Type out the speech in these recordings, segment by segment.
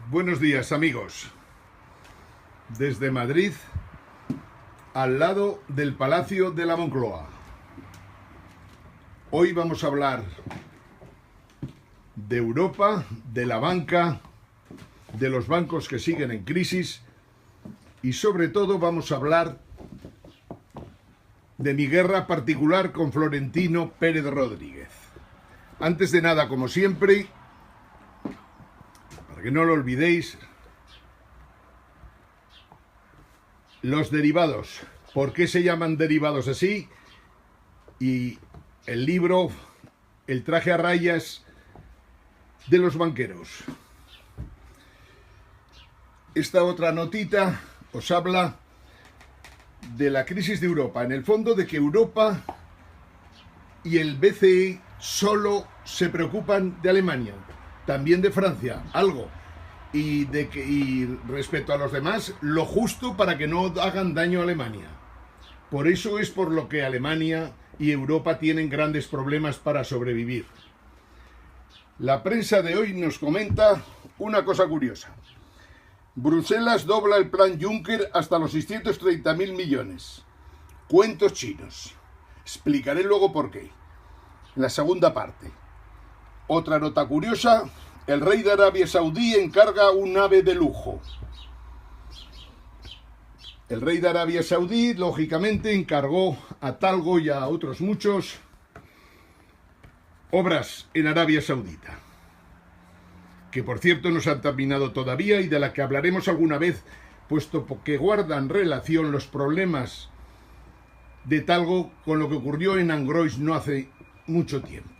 Buenos días, amigos. Desde Madrid, al lado del Palacio de la Moncloa. Hoy vamos a hablar de Europa, de la banca, de los bancos que siguen en crisis y sobre todo vamos a hablar de mi guerra particular con Florentino Pérez Rodríguez. Antes de nada, como siempre, para que no lo olvidéis, los derivados. ¿Por qué se llaman derivados así? Y el libro El traje a rayas de los banqueros. Esta otra notita os habla de la crisis de Europa. En el fondo, de que Europa y el BCE solo se preocupan de Alemania, también de Francia, algo, y respecto a los demás, lo justo para que no hagan daño a Alemania. Por eso es por lo que Alemania y Europa tienen grandes problemas para sobrevivir. La prensa de hoy nos comenta una cosa curiosa. Bruselas dobla el plan Juncker hasta los 630.000 millones. Cuentos chinos. Explicaré luego por qué. En la segunda parte. Otra nota curiosa. El rey de Arabia Saudí encarga un ave de lujo. El rey de Arabia Saudí, lógicamente, encargó a Talgo y a otros muchos obras en Arabia Saudita, que por cierto no se han terminado todavía y de la que hablaremos alguna vez, puesto que guardan relación los problemas de Talgo con lo que ocurrió en Angrois no hace mucho tiempo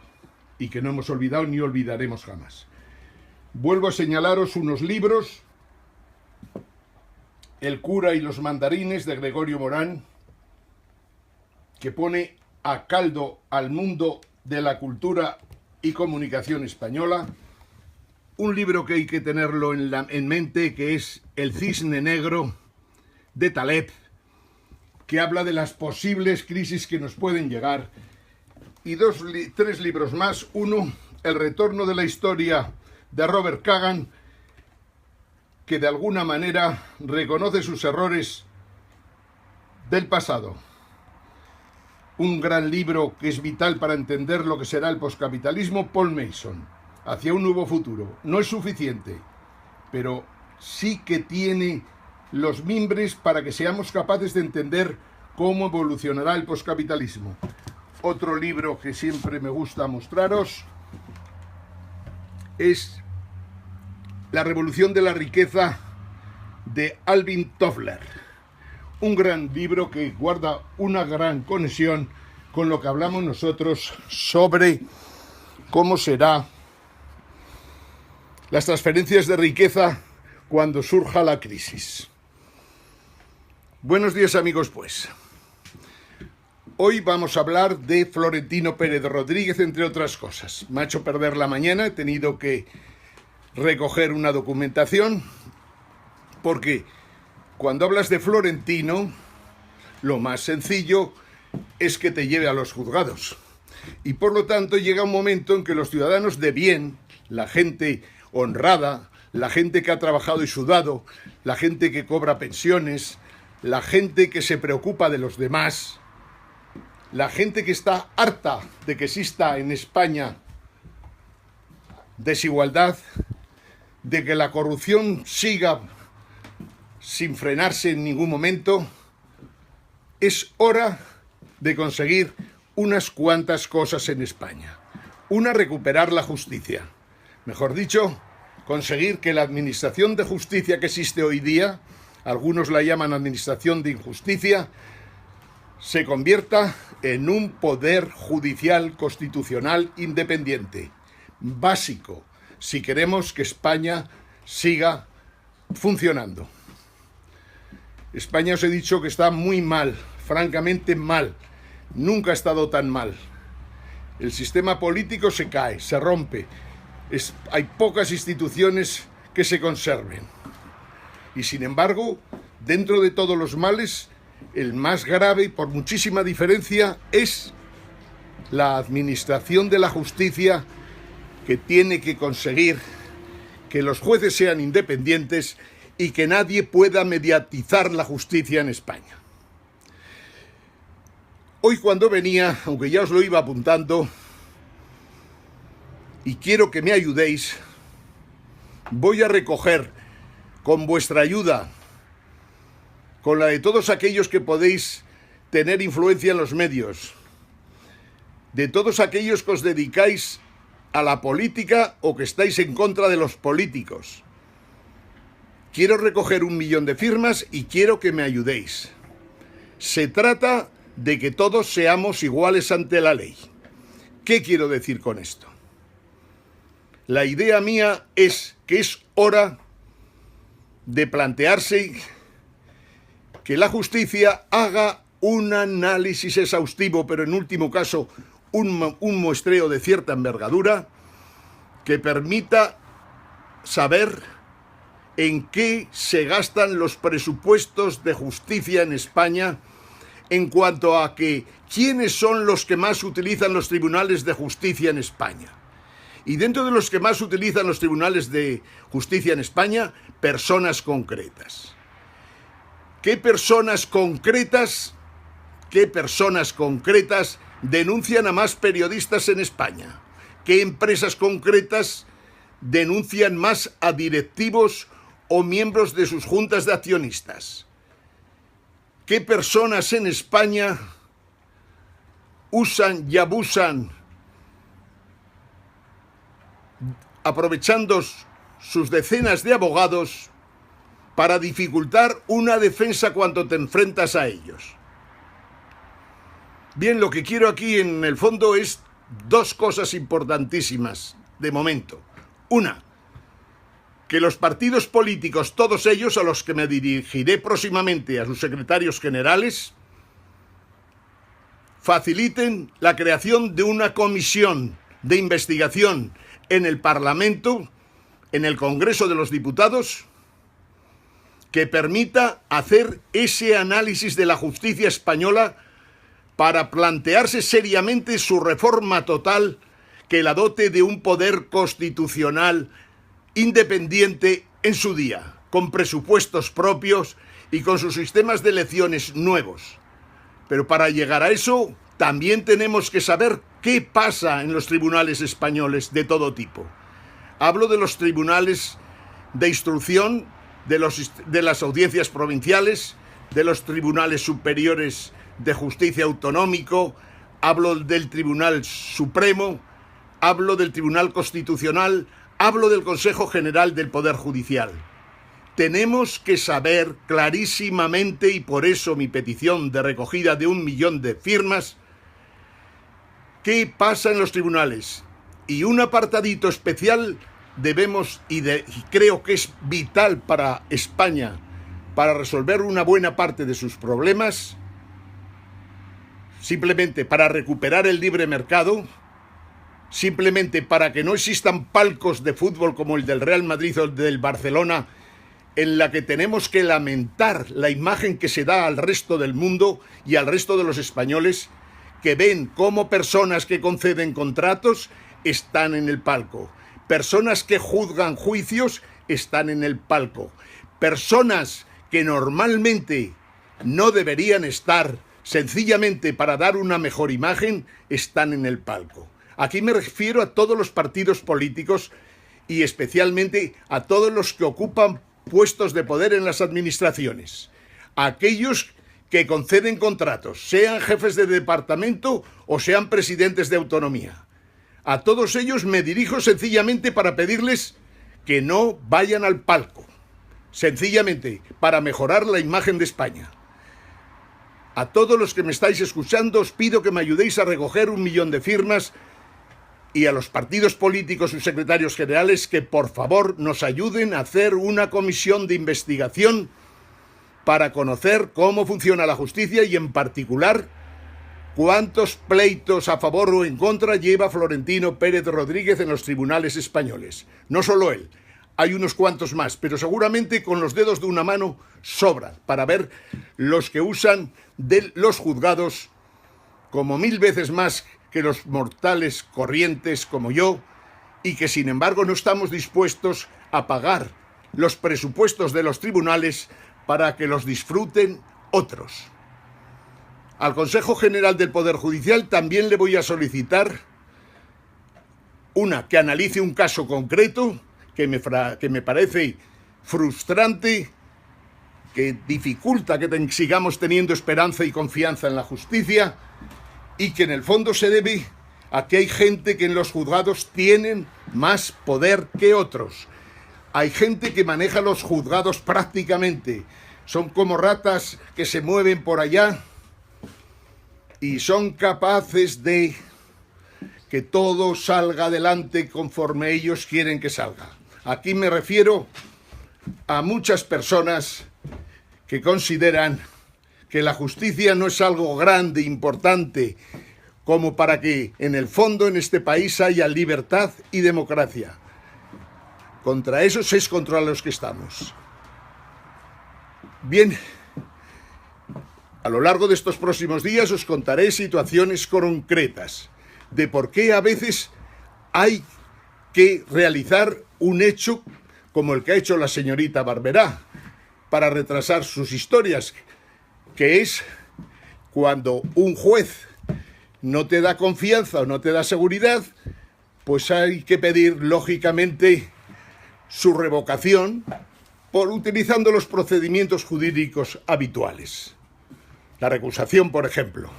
y que no hemos olvidado ni olvidaremos jamás. Vuelvo a señalaros unos libros: El cura y los mandarines, de Gregorio Morán, que pone a caldo al mundo de la cultura y comunicación española. Un libro que hay que tenerlo en mente, que es El cisne negro, de Taleb, que habla de las posibles crisis que nos pueden llegar. Y tres libros más. Uno, El retorno de la historia, de Robert Kagan, que de alguna manera reconoce sus errores del pasado. Un gran libro que es vital para entender lo que será el poscapitalismo, Paul Mason, Hacia un nuevo futuro. No es suficiente, pero sí que tiene los mimbres para que seamos capaces de entender cómo evolucionará el poscapitalismo. Otro libro que siempre me gusta mostraros es La revolución de la riqueza, de Alvin Toffler. Un gran libro que guarda una gran conexión con lo que hablamos nosotros sobre cómo será las transferencias de riqueza cuando surja la crisis. Buenos días, amigos, pues. Hoy vamos a hablar de Florentino Pérez Rodríguez, entre otras cosas. Me ha hecho perder la mañana, he tenido que recoger una documentación, porque cuando hablas de Florentino, lo más sencillo es que te lleve a los juzgados. Y por lo tanto llega un momento en que los ciudadanos de bien, la gente honrada, la gente que ha trabajado y sudado, la gente que cobra pensiones, la gente que se preocupa de los demás, la gente que está harta de que exista en España desigualdad, de que la corrupción siga sin frenarse en ningún momento, es hora de conseguir unas cuantas cosas en España. Una, recuperar la justicia. Mejor dicho, conseguir que la administración de justicia que existe hoy día, algunos la llaman administración de injusticia, se convierta en un poder judicial constitucional independiente, básico, si queremos que España siga funcionando. España, os he dicho que está muy mal, francamente mal. Nunca ha estado tan mal. El sistema político se cae, se rompe. Hay pocas instituciones que se conserven. Y sin embargo, dentro de todos los males, el más grave, y por muchísima diferencia, es la administración de la justicia, que tiene que conseguir que los jueces sean independientes y que nadie pueda mediatizar la justicia en España. Hoy cuando venía, aunque ya os lo iba apuntando, y quiero que me ayudéis, voy a recoger con vuestra ayuda, con la de todos aquellos que podéis tener influencia en los medios, de todos aquellos que os dedicáis a la política o que estáis en contra de los políticos. Quiero recoger 1 millón de firmas y quiero que me ayudéis. Se trata de que todos seamos iguales ante la ley. ¿Qué quiero decir con esto? La idea mía es que es hora de plantearse que la justicia haga un análisis exhaustivo, pero en último caso un muestreo de cierta envergadura que permita saber en qué se gastan los presupuestos de justicia en España en cuanto a que quiénes son los que más utilizan los tribunales de justicia en España. Y dentro de los que más utilizan los tribunales de justicia en España, personas concretas. ¿Qué personas concretas denuncian a más periodistas en España? ¿Qué empresas concretas denuncian más a directivos o miembros de sus juntas de accionistas? ¿Qué personas en España usan y abusan, aprovechando sus decenas de abogados, para dificultar una defensa cuando te enfrentas a ellos? Bien, lo que quiero aquí en el fondo es 2 cosas importantísimas de momento. Una, que los partidos políticos, todos ellos a los que me dirigiré próximamente, a sus secretarios generales, faciliten la creación de una comisión de investigación en el Parlamento, en el Congreso de los Diputados, que permita hacer ese análisis de la justicia española para plantearse seriamente su reforma total que la dote de un poder constitucional independiente en su día, con presupuestos propios y con sus sistemas de elecciones nuevos. Pero para llegar a eso, también tenemos que saber qué pasa en los tribunales españoles de todo tipo. Hablo de los tribunales de instrucción, de las audiencias provinciales, de los tribunales superiores de justicia autonómico, hablo del Tribunal Supremo, hablo del Tribunal Constitucional, hablo del Consejo General del Poder Judicial. Tenemos que saber clarísimamente, y por eso mi petición de recogida de 1 millón de firmas, qué pasa en los tribunales. Y un apartadito especial debemos, y creo que es vital para España, para resolver una buena parte de sus problemas, simplemente para recuperar el libre mercado, simplemente para que no existan palcos de fútbol como el del Real Madrid o el del Barcelona, en la que tenemos que lamentar la imagen que se da al resto del mundo y al resto de los españoles, que ven cómo personas que conceden contratos están en el palco, personas que juzgan juicios están en el palco, personas que normalmente no deberían estar, sencillamente para dar una mejor imagen, están en el palco. Aquí me refiero a todos los partidos políticos y especialmente a todos los que ocupan puestos de poder en las administraciones. Aquellos que conceden contratos, sean jefes de departamento o sean presidentes de autonomía. A todos ellos me dirijo sencillamente para pedirles que no vayan al palco. Sencillamente para mejorar la imagen de España. A todos los que me estáis escuchando os pido que me ayudéis a recoger 1 millón de firmas, y a los partidos políticos y secretarios generales que por favor nos ayuden a hacer una comisión de investigación para conocer cómo funciona la justicia y en particular cuántos pleitos a favor o en contra lleva Florentino Pérez Rodríguez en los tribunales españoles. No solo él, hay unos cuantos más, pero seguramente con los dedos de una mano sobra para ver los que usan de los juzgados como 1000 veces más que los mortales corrientes como yo, y que sin embargo no estamos dispuestos a pagar los presupuestos de los tribunales para que los disfruten otros. Al Consejo General del Poder Judicial también le voy a solicitar que analice un caso concreto que me parece frustrante, que dificulta que sigamos teniendo esperanza y confianza en la justicia, y que en el fondo se debe a que hay gente que en los juzgados tienen más poder que otros. Hay gente que maneja los juzgados prácticamente. Son como ratas que se mueven por allá y son capaces de que todo salga adelante conforme ellos quieren que salga. Aquí me refiero a muchas personas que consideran que la justicia no es algo grande, importante, como para que en el fondo en este país haya libertad y democracia. Contra esos es contra los que estamos. Bien, a lo largo de estos próximos días os contaré situaciones concretas de por qué a veces hay que realizar un hecho como el que ha hecho la señorita Barberá para retrasar sus historias, que es cuando un juez no te da confianza o no te da seguridad, pues hay que pedir, lógicamente, su revocación utilizando los procedimientos jurídicos habituales. La recusación, por ejemplo,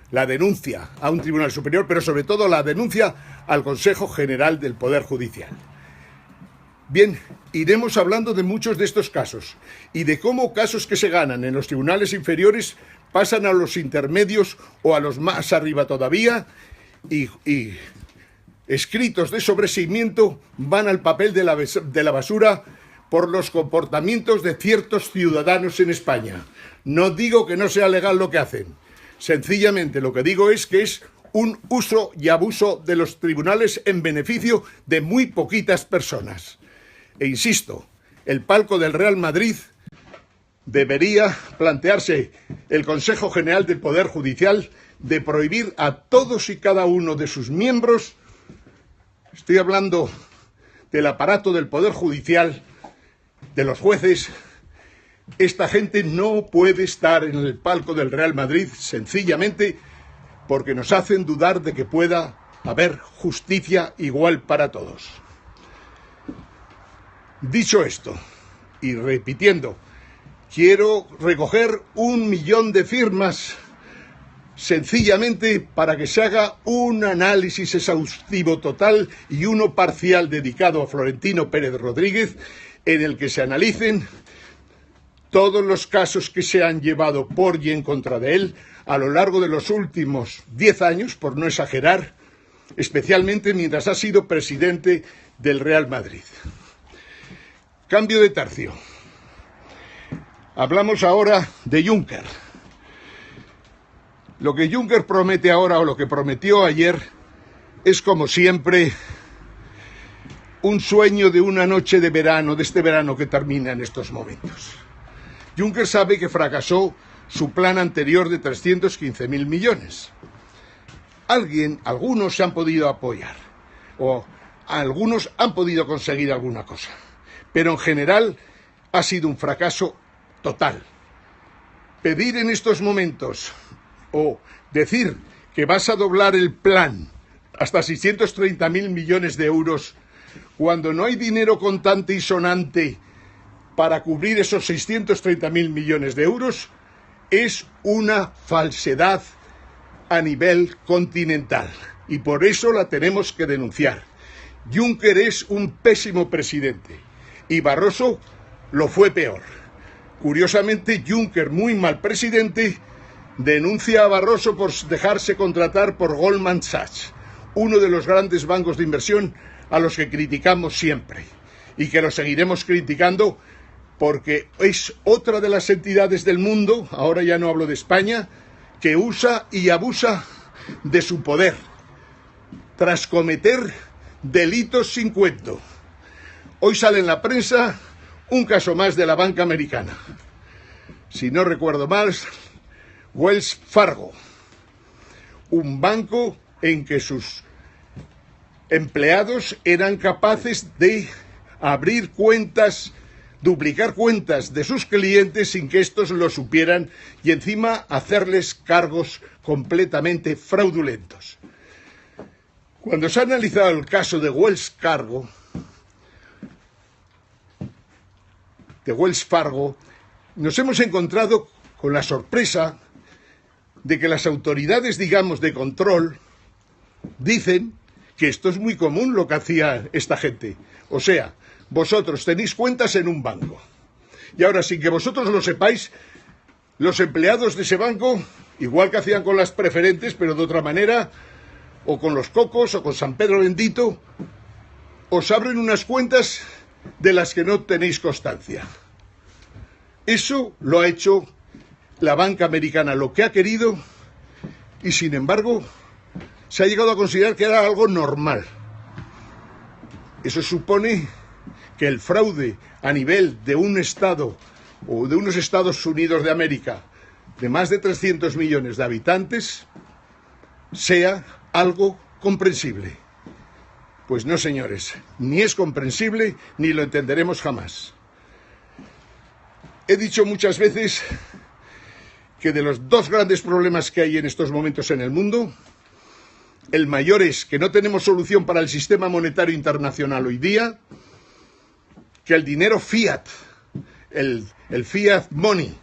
la denuncia a un tribunal superior, pero sobre todo la denuncia al Consejo General del Poder Judicial. Bien, iremos hablando de muchos de estos casos y de cómo casos que se ganan en los tribunales inferiores pasan a los intermedios o a los más arriba todavía y escritos de sobreseimiento van al papel de la basura por los comportamientos de ciertos ciudadanos en España. No digo que no sea legal lo que hacen. Sencillamente lo que digo es que es un uso y abuso de los tribunales en beneficio de muy poquitas personas. E insisto, el palco del Real Madrid debería plantearse el Consejo General del Poder Judicial de prohibir a todos y cada uno de sus miembros, estoy hablando del aparato del Poder Judicial, de los jueces, esta gente no puede estar en el palco del Real Madrid sencillamente porque nos hacen dudar de que pueda haber justicia igual para todos. Dicho esto, y repitiendo, quiero recoger 1 millón de firmas sencillamente para que se haga un análisis exhaustivo total y uno parcial dedicado a Florentino Pérez Rodríguez, en el que se analicen todos los casos que se han llevado por y en contra de él a lo largo de los últimos 10 años, por no exagerar, especialmente mientras ha sido presidente del Real Madrid. Cambio de tercio. Hablamos ahora de Juncker. Lo que Juncker promete ahora, o lo que prometió ayer, es como siempre un sueño de una noche de verano, de este verano que termina en estos momentos. Juncker sabe que fracasó su plan anterior de 315.000 millones. Algunos se han podido apoyar, o algunos han podido conseguir alguna cosa, pero en general ha sido un fracaso total. Pedir en estos momentos, o decir que vas a doblar el plan hasta 630.000 millones de euros, cuando no hay dinero contante y sonante para cubrir esos 630.000 millones de euros, es una falsedad a nivel continental. Y por eso la tenemos que denunciar. Juncker es un pésimo presidente y Barroso lo fue peor. Curiosamente, Juncker, muy mal presidente, denuncia a Barroso por dejarse contratar por Goldman Sachs, uno de los grandes bancos de inversión a los que criticamos siempre y que lo seguiremos criticando porque es otra de las entidades del mundo, ahora ya no hablo de España, que usa y abusa de su poder tras cometer delitos sin cuento. Hoy sale en la prensa un caso más de la banca americana. Si no recuerdo mal, Wells Fargo, un banco en que sus empleados eran capaces de abrir cuentas, duplicar cuentas de sus clientes sin que estos lo supieran y encima hacerles cargos completamente fraudulentos. Cuando se ha analizado el caso de Wells Fargo, nos hemos encontrado con la sorpresa de que las autoridades, digamos, de control dicen que esto es muy común lo que hacía esta gente. O sea, vosotros tenéis cuentas en un banco y ahora, sin que vosotros lo sepáis, los empleados de ese banco, igual que hacían con las preferentes, pero de otra manera, o con los cocos, o con San Pedro Bendito, os abren unas cuentas de las que no tenéis constancia. Eso lo ha hecho la banca americana, lo que ha querido, y sin embargo se ha llegado a considerar que era algo normal. Eso supone que el fraude a nivel de un Estado o de unos Estados Unidos de América de más de 300 millones de habitantes sea algo comprensible. Pues no, señores, ni es comprensible ni lo entenderemos jamás. He dicho muchas veces que de los dos grandes problemas que hay en estos momentos en el mundo, el mayor es que no tenemos solución para el sistema monetario internacional hoy día, que el dinero fiat, el fiat money,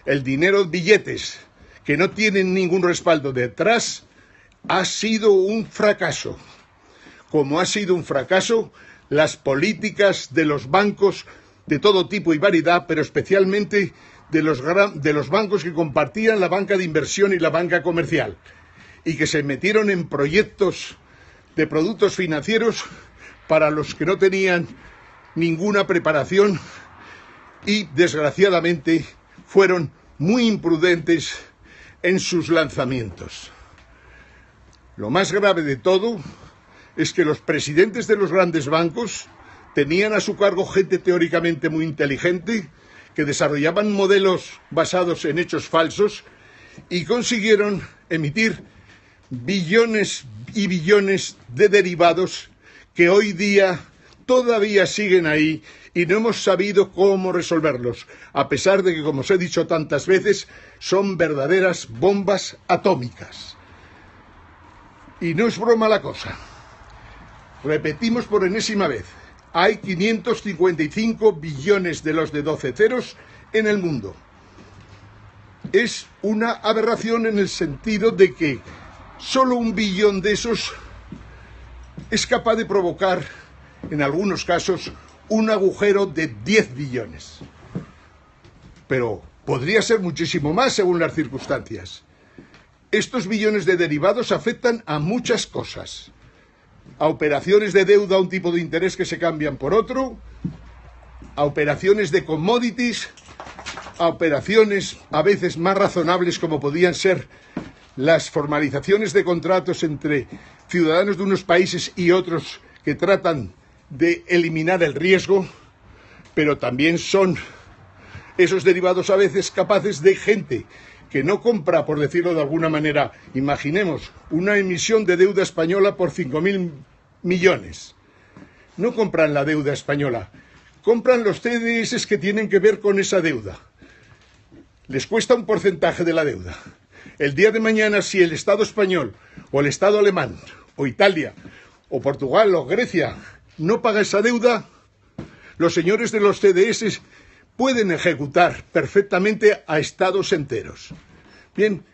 el dinero billetes, que no tienen ningún respaldo detrás, ha sido un fracaso. Como ha sido un fracaso las políticas de los bancos de todo tipo y variedad, pero especialmente de los bancos que compartían la banca de inversión y la banca comercial, y que se metieron en proyectos de productos financieros para los que no tenían ninguna preparación y, desgraciadamente, fueron muy imprudentes en sus lanzamientos. Lo más grave de todo es que los presidentes de los grandes bancos tenían a su cargo gente teóricamente muy inteligente, que desarrollaban modelos basados en hechos falsos y consiguieron emitir billones y billones de derivados que hoy día todavía siguen ahí y no hemos sabido cómo resolverlos, a pesar de que, como os he dicho tantas veces, son verdaderas bombas atómicas. Y no es broma la cosa. Repetimos por enésima vez, hay 555 billones de los de 12 ceros en el mundo. Es una aberración en el sentido de que solo un billón de esos es capaz de provocar, en algunos casos, un agujero de 10 billones. Pero podría ser muchísimo más según las circunstancias. Estos billones de derivados afectan a muchas cosas. A operaciones de deuda a un tipo de interés que se cambian por otro, a operaciones de commodities, a operaciones a veces más razonables como podían ser las formalizaciones de contratos entre ciudadanos de unos países y otros que tratan de eliminar el riesgo, pero también son esos derivados a veces capaces de gente que no compra, por decirlo de alguna manera, imaginemos, una emisión de deuda española por 5.000 millones. No compran la deuda española, compran los CDS que tienen que ver con esa deuda. Les cuesta un porcentaje de la deuda. El día de mañana, si el Estado español, o el Estado alemán, o Italia, o Portugal, o Grecia, no paga esa deuda, los señores de los CDS pueden ejecutar perfectamente a estados enteros. Bien,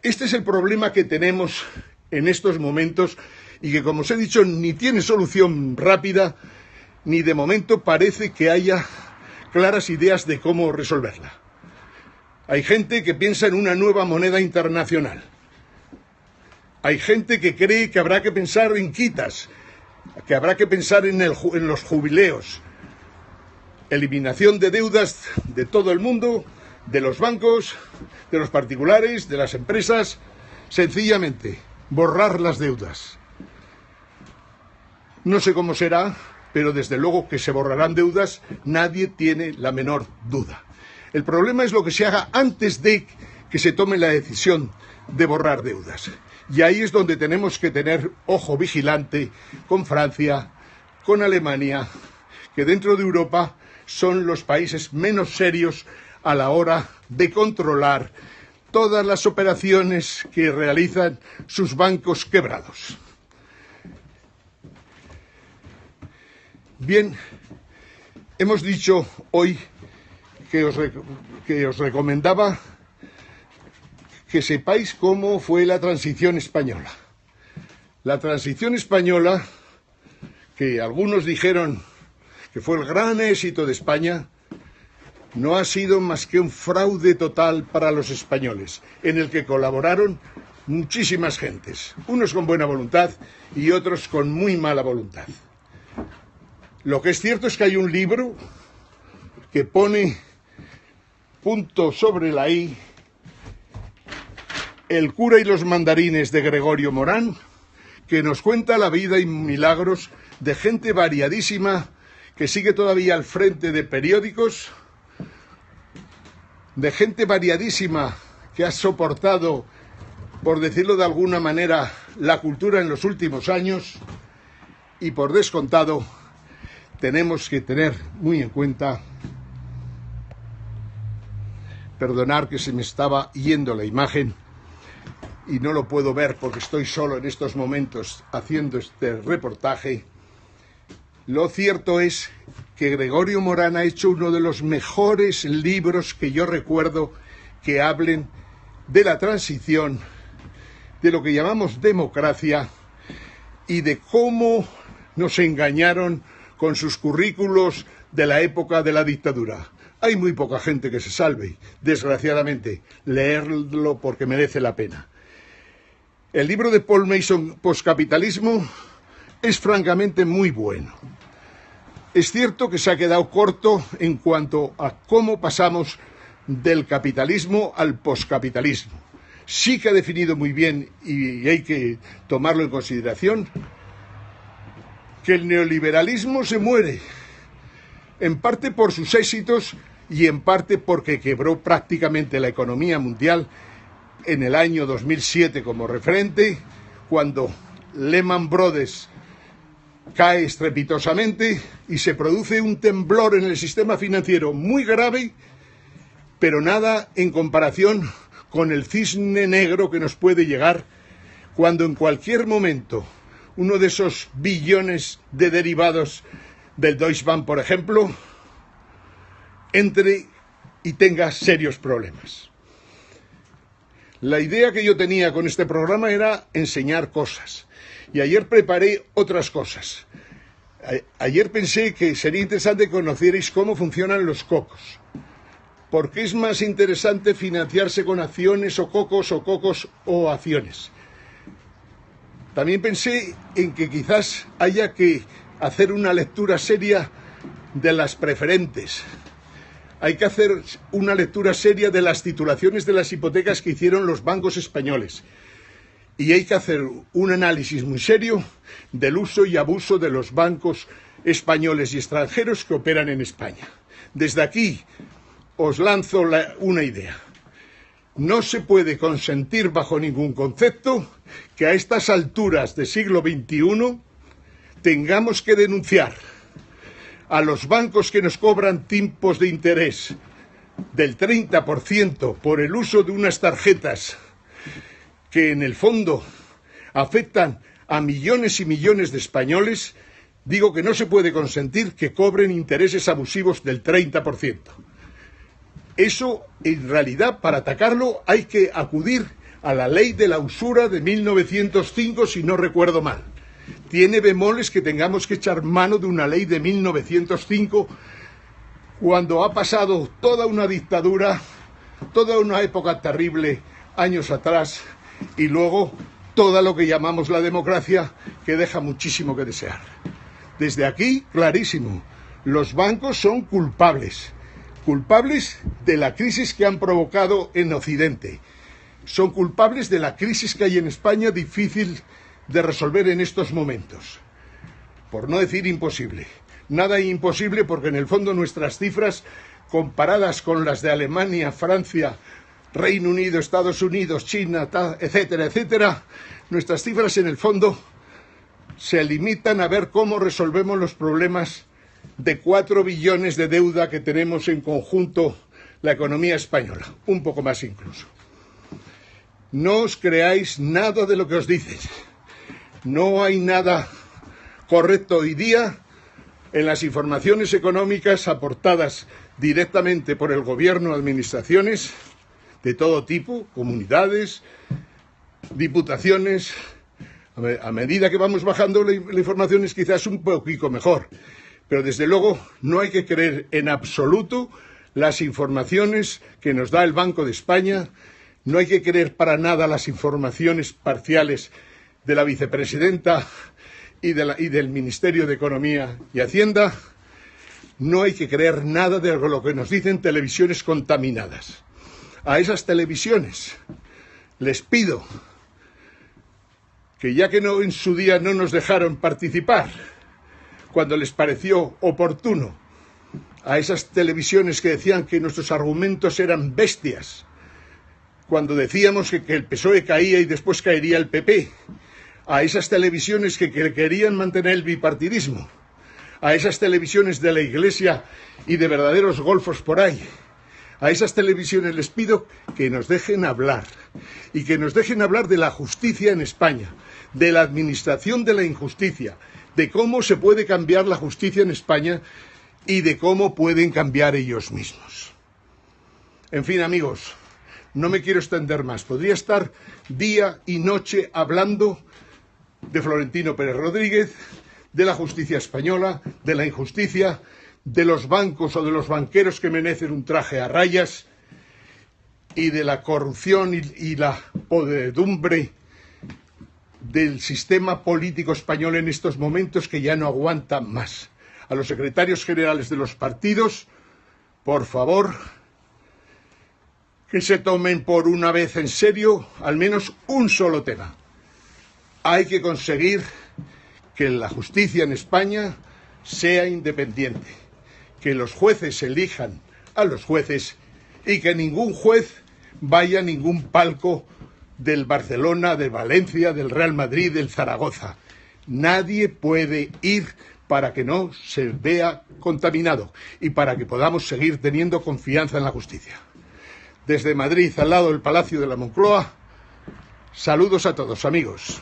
este es el problema que tenemos en estos momentos y que, como os he dicho, ni tiene solución rápida, ni de momento parece que haya claras ideas de cómo resolverla. Hay gente que piensa en una nueva moneda internacional. Hay gente que cree que habrá que pensar en quitas, que habrá que pensar en los jubileos. Eliminación de deudas de todo el mundo, de los bancos, de los particulares, de las empresas, sencillamente borrar las deudas. No sé cómo será, pero desde luego que se borrarán deudas, nadie tiene la menor duda. El problema es lo que se haga antes de que se tome la decisión de borrar deudas. Y ahí es donde tenemos que tener ojo vigilante con Francia, con Alemania, que dentro de Europa son los países menos serios a la hora de controlar todas las operaciones que realizan sus bancos quebrados. Bien, hemos dicho hoy que os recomendaba que sepáis cómo fue la transición española. La transición española, que algunos dijeron que fue el gran éxito de España, no ha sido más que un fraude total para los españoles, en el que colaboraron muchísimas gentes, unos con buena voluntad y otros con muy mala voluntad. Lo que es cierto es que hay un libro que pone punto sobre la i, El cura y los mandarines, de Gregorio Morán, que nos cuenta la vida y milagros de gente variadísima que sigue todavía al frente de periódicos, de gente variadísima que ha soportado, por decirlo de alguna manera, la cultura en los últimos años, y por descontado tenemos que tener muy en cuenta, perdonar que se me estaba yendo la imagen y no lo puedo ver porque estoy solo en estos momentos haciendo este reportaje. Lo cierto es que Gregorio Morán ha hecho uno de los mejores libros que yo recuerdo que hablen de la transición, de lo que llamamos democracia y de cómo nos engañaron con sus currículos de la época de la dictadura. Hay muy poca gente que se salve, desgraciadamente, leerlo porque merece la pena. El libro de Paul Mason, Postcapitalismo, es francamente muy bueno. Es cierto que se ha quedado corto en cuanto a cómo pasamos del capitalismo al poscapitalismo. Sí que ha definido muy bien, y hay que tomarlo en consideración, que el neoliberalismo se muere, en parte por sus éxitos y en parte porque quebró prácticamente la economía mundial en el año 2007 como referente, cuando Lehman Brothers cae estrepitosamente y se produce un temblor en el sistema financiero muy grave, pero nada en comparación con el cisne negro que nos puede llegar cuando en cualquier momento uno de esos billones de derivados del Deutsche Bank, por ejemplo, entre y tenga serios problemas. La idea que yo tenía con este programa era enseñar cosas. Y ayer preparé otras cosas. Ayer pensé que sería interesante que conocierais cómo funcionan los cocos. Porque es más interesante financiarse con acciones o cocos o acciones. También pensé en que quizás haya que hacer una lectura seria de las preferentes. Hay que hacer una lectura seria de las titulaciones de las hipotecas que hicieron los bancos españoles. Y hay que hacer un análisis muy serio del uso y abuso de los bancos españoles y extranjeros que operan en España. Desde aquí os lanzo una idea. No se puede consentir bajo ningún concepto que a estas alturas del siglo XXI tengamos que denunciar a los bancos que nos cobran tipos de interés del 30% por el uso de unas tarjetas que en el fondo afectan a millones y millones de españoles. Digo que no se puede consentir que cobren intereses abusivos del 30%. Eso, en realidad, para atacarlo hay que acudir a la ley de la usura de 1905, si no recuerdo mal. Tiene bemoles que tengamos que echar mano de una ley de 1905 cuando ha pasado toda una dictadura, toda una época terrible años atrás, y luego todo lo que llamamos la democracia, que deja muchísimo que desear. Desde aquí, clarísimo, los bancos son culpables de la crisis que han provocado en Occidente. Son culpables de la crisis que hay en España, difícil de resolver en estos momentos. Por no decir imposible. Nada imposible, porque en el fondo nuestras cifras, comparadas con las de Alemania, Francia, Reino Unido, Estados Unidos, China, etcétera, etcétera, nuestras cifras en el fondo se limitan a ver cómo resolvemos los problemas de 4 billones de deuda que tenemos en conjunto la economía española, un poco más incluso. No os creáis nada de lo que os dicen. No hay nada correcto hoy día en las informaciones económicas aportadas directamente por el gobierno, administraciones de todo tipo, comunidades, diputaciones. A medida que vamos bajando la información es quizás un poquito mejor, pero desde luego no hay que creer en absoluto las informaciones que nos da el Banco de España, no hay que creer para nada las informaciones parciales de la vicepresidenta y del Ministerio de Economía y Hacienda. No hay que creer nada de lo que nos dicen televisiones contaminadas. A esas televisiones les pido que, ya que en su día no nos dejaron participar cuando les pareció oportuno, a esas televisiones que decían que nuestros argumentos eran bestias, cuando decíamos que el PSOE caía y después caería el PP, a esas televisiones que querían mantener el bipartidismo, a esas televisiones de la Iglesia y de verdaderos golfos por ahí, a esas televisiones les pido que nos dejen hablar, y que nos dejen hablar de la justicia en España, de la administración de la injusticia, de cómo se puede cambiar la justicia en España y de cómo pueden cambiar ellos mismos. En fin, amigos, no me quiero extender más. Podría estar día y noche hablando de Florentino Pérez Rodríguez, de la justicia española, de la injusticia, de los bancos o de los banqueros que merecen un traje a rayas, y de la corrupción y la podredumbre del sistema político español en estos momentos, que ya no aguanta más. A los secretarios generales de los partidos, por favor, que se tomen por una vez en serio al menos un solo tema. Hay que conseguir que la justicia en España sea independiente, que los jueces elijan a los jueces y que ningún juez vaya a ningún palco del Barcelona, de Valencia, del Real Madrid, del Zaragoza. Nadie puede ir para que no se vea contaminado y para que podamos seguir teniendo confianza en la justicia. Desde Madrid, al lado del Palacio de la Moncloa, saludos a todos, amigos.